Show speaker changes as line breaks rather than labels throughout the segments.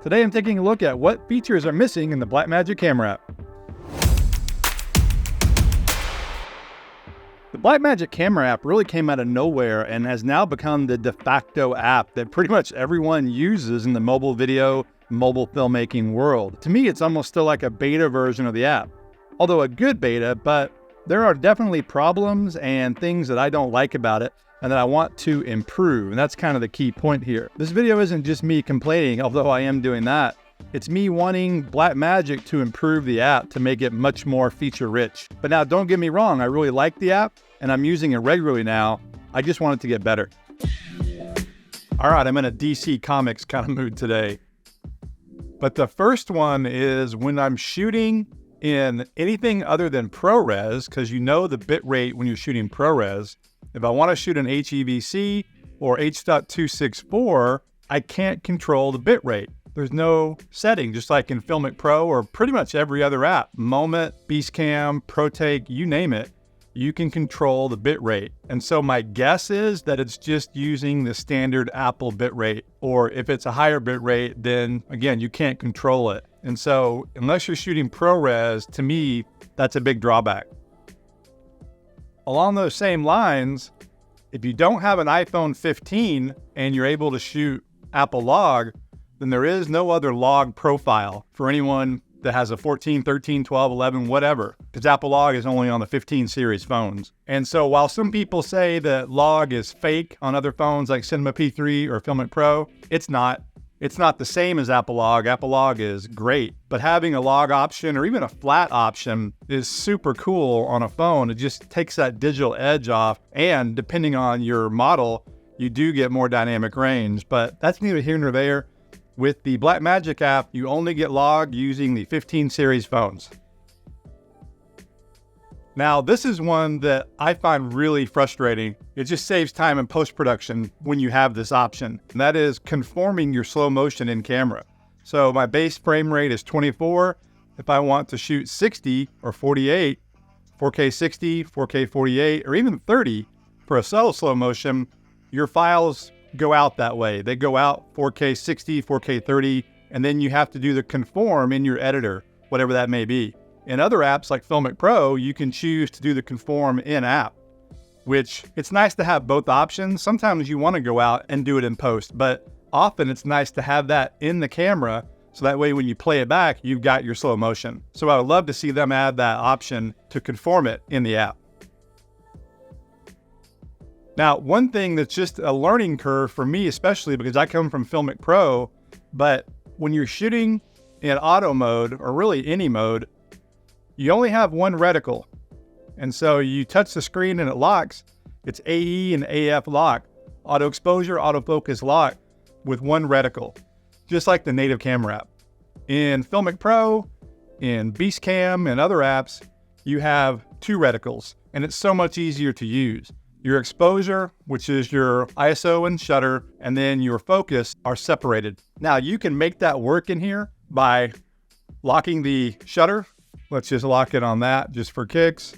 Today I'm taking a look at what features are missing in the Blackmagic Camera app. The Blackmagic Camera app really came out of nowhere and has now become the de facto app that pretty much everyone uses in the mobile video, mobile filmmaking world. To me, it's almost still like a beta version of the app. Although a good beta, but there are definitely problems and things that I don't like about it and that I want to improve. And that's kind of the key point here. This video isn't just me complaining, although I am doing that. It's me wanting Blackmagic to improve the app to make it much more feature rich. But now don't get me wrong, I really like the app and I'm using it regularly now. I just want it to get better. All right, I'm in a DC Comics kind of mood today. But the first one is when I'm shooting in anything other than ProRes, because you know the bit rate when you're shooting ProRes. If I want to shoot an HEVC or H.264, I can't control the bit rate. There's no setting, just like in Filmic Pro or pretty much every other app. Moment, Beastcam, ProTake, you name it, you can control the bit rate. And so my guess is that it's just using the standard Apple bit rate. Or if it's a higher bit rate, then again, you can't control it. And so unless you're shooting ProRes, to me, that's a big drawback. Along those same lines, if you don't have an iPhone 15 and you're able to shoot Apple Log, then there is no other log profile for anyone that has a 14, 13, 12, 11, whatever, because Apple Log is only on the 15 series phones. And so while some people say that log is fake on other phones like Cinema P3 or Filmic Pro, it's not. It's not the same as Apple Log. Apple Log is great, but having a log option or even a flat option is super cool on a phone. It just takes that digital edge off. And depending on your model, you do get more dynamic range, but that's neither here nor there. With the Blackmagic app, you only get log using the 15 series phones. Now, this is one that I find really frustrating. It just saves time in post-production when you have this option, and that is conforming your slow motion in camera. So my base frame rate is 24. If I want to shoot 60 or 48, 4K 60, 4K 48, or even 30 for a subtle slow motion, your files go out that way. They go out 4K 60, 4K 30, and then you have to do the conform in your editor, whatever that may be. In other apps like Filmic Pro, you can choose to do the conform in-app, which it's nice to have both options. Sometimes you want to go out and do it in post, but often it's nice to have that in the camera so that way when you play it back, you've got your slow motion. So I would love to see them add that option to conform it in the app. Now, one thing that's just a learning curve for me, especially because I come from Filmic Pro, but when you're shooting in auto mode, or really any mode, you only have one reticle. And so you touch the screen and it locks. It's AE and AF lock, auto exposure, autofocus lock with one reticle, just like the native camera app. In Filmic Pro, in Beastcam and other apps, you have two reticles and it's so much easier to use. Your exposure, which is your ISO and shutter, and then your focus are separated. Now you can make that work in here by locking the shutter. Let's just lock it on that just for kicks.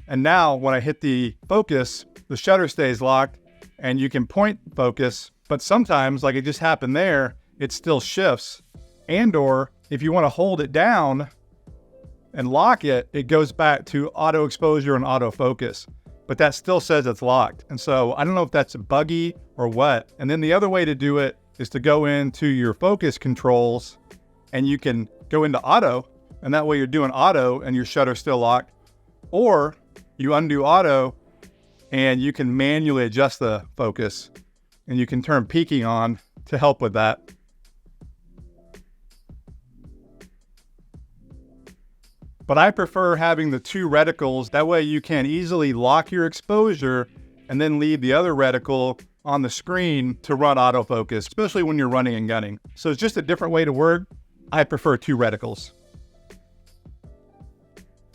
And now when I hit the focus, the shutter stays locked and you can point focus, but sometimes, like it just happened there, it still shifts. And or if you want to hold it down and lock it, it goes back to auto exposure and auto focus, but that still says it's locked. And so I don't know if that's buggy or what. And then the other way to do it is to go into your focus controls and you can go into auto, and that way you're doing auto and your shutter's still locked. Or you undo auto and you can manually adjust the focus and you can turn peaking on to help with that. But I prefer having the two reticles. That way you can easily lock your exposure and then leave the other reticle on the screen to run autofocus, especially when you're running and gunning. So it's just a different way to work. I prefer two reticles.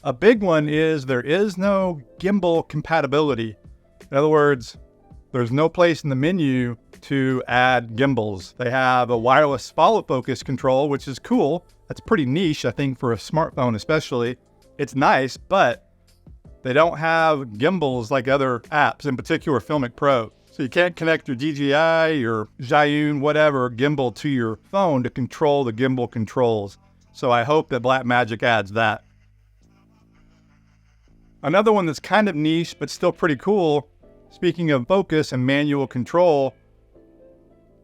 A big one is there is no gimbal compatibility. In other words, there's no place in the menu to add gimbals. They have a wireless follow focus control, which is cool. That's pretty niche, I think, for a smartphone especially. It's nice, but they don't have gimbals like other apps, in particular Filmic Pro. So you can't connect your DJI, your Zhiyun, whatever, gimbal to your phone to control the gimbal controls. So I hope that Blackmagic adds that. Another one that's kind of niche, but still pretty cool, speaking of focus and manual control,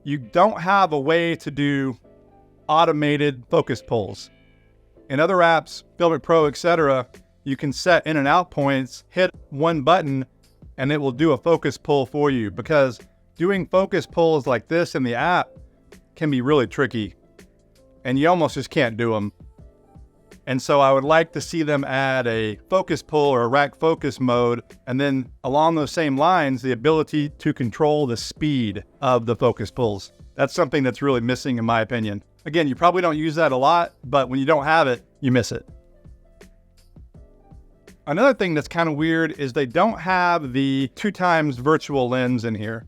you don't have a way to do automated focus pulls. In other apps, Filmic Pro, etc., you can set in and out points, hit one button, and it will do a focus pull for you, because doing focus pulls like this in the app can be really tricky, and you almost just can't do them. And so I would like to see them add a focus pull or a rack focus mode, and then along those same lines, the ability to control the speed of the focus pulls. That's something that's really missing in my opinion. Again, you probably don't use that a lot, but when you don't have it, you miss it. Another thing that's kind of weird is they don't have the 2x virtual lens in here.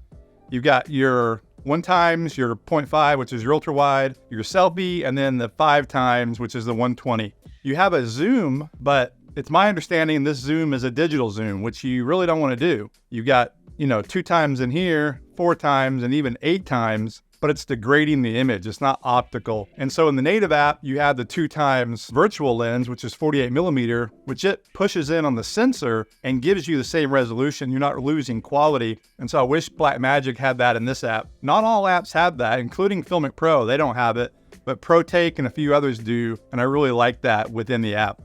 You've got your 1x, your 0.5, which is your ultra wide, your selfie, and then the 5x, which is the 120. You have a zoom, but it's my understanding this zoom is a digital zoom, which you really don't want to do. You've got, 2x in here, 4x, and even 8x, but it's degrading the image. It's not optical. And so in the native app, you have the 2x virtual lens, which is 48mm, which it pushes in on the sensor and gives you the same resolution. You're not losing quality. And so I wish Blackmagic had that in this app. Not all apps have that, including Filmic Pro. They don't have it, but ProTake and a few others do. And I really like that within the app.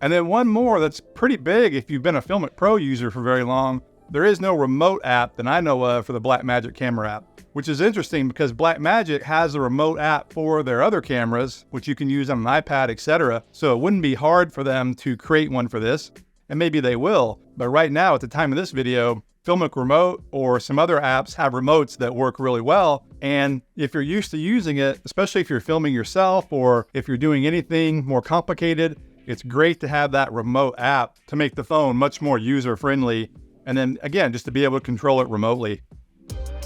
And then one more that's pretty big if you've been a Filmic Pro user for very long. There is no remote app that I know of for the Blackmagic Camera app, which is interesting because Blackmagic has a remote app for their other cameras, which you can use on an iPad, etc. So it wouldn't be hard for them to create one for this, and maybe they will. But right now, at the time of this video, Filmic Remote or some other apps have remotes that work really well. And if you're used to using it, especially if you're filming yourself or if you're doing anything more complicated, it's great to have that remote app to make the phone much more user-friendly. And then again, just to be able to control it remotely.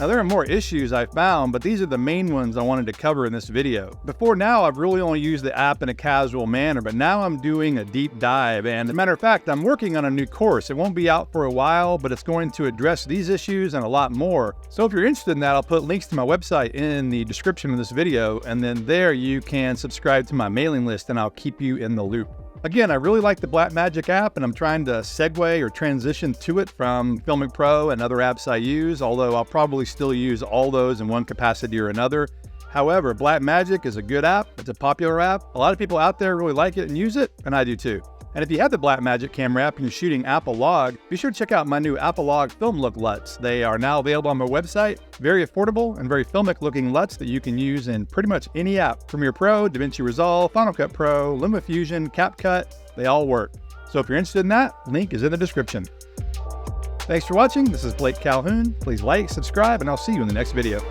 Now there are more issues I found, but these are the main ones I wanted to cover in this video. Before now, I've really only used the app in a casual manner, but now I'm doing a deep dive. And as a matter of fact, I'm working on a new course. It won't be out for a while, but it's going to address these issues and a lot more. So if you're interested in that, I'll put links to my website in the description of this video. And then there you can subscribe to my mailing list and I'll keep you in the loop. Again, I really like the Blackmagic app and I'm trying to segue or transition to it from Filmic Pro and other apps I use, although I'll probably still use all those in one capacity or another. However, Blackmagic is a good app. It's a popular app. A lot of people out there really like it and use it, and I do too. And if you have the Blackmagic Camera app and you're shooting Apple Log, be sure to check out my new Apple Log Film Look LUTs. They are now available on my website. Very affordable and very filmic looking LUTs that you can use in pretty much any app. Premiere Pro, DaVinci Resolve, Final Cut Pro, LumaFusion, CapCut, they all work. So if you're interested in that, link is in the description. Thanks for watching. This is Blake Calhoun. Please like, subscribe, and I'll see you in the next video.